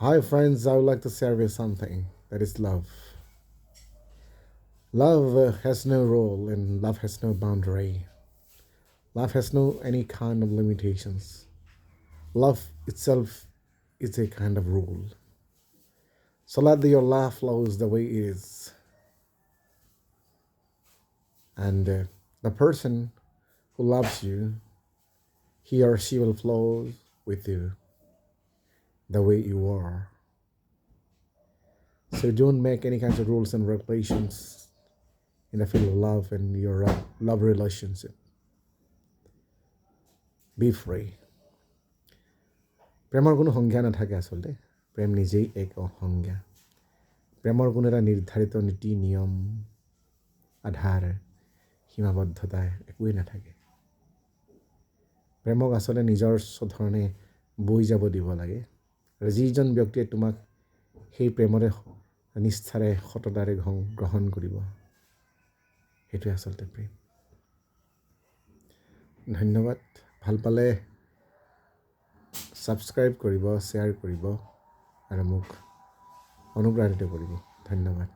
Hi, friends. I would like to share with something that is love. Love has no role and love has no boundary. Love has no any kind of limitations. Love itself is a kind of rule. So let your love flows the way it is. And the person who loves you, he or she will flow with you the way you are. So don't make any kinds of rules and regulations in the field of love and your love relationship. Be free. প্ৰেমৰ কোনো সংজ্ঞা নাথাকে আচলতে প্ৰেম নিজেই এক সংজ্ঞা প্ৰেমৰ কোনো এটা নিৰ্ধাৰিত নীতি নিয়ম আধাৰ সীমাবদ্ধতা একোৱেই নাথাকে প্ৰেমক আচলতে নিজৰ ধৰণে বৈ যাব দিব লাগে আৰু যিজন ব্যক্তিয়ে তোমাক সেই প্ৰেমৰে নিষ্ঠাৰে সততাৰে গ্ৰহণ কৰিব সেইটোৱে আচলতে প্ৰেম ধন্যবাদ ভাল পালে সাবস্ক্ৰাইব কৰিব শ্বেয়াৰ কৰিব আৰু মোক অনুপ্ৰাণিত কৰিব ধন্যবাদ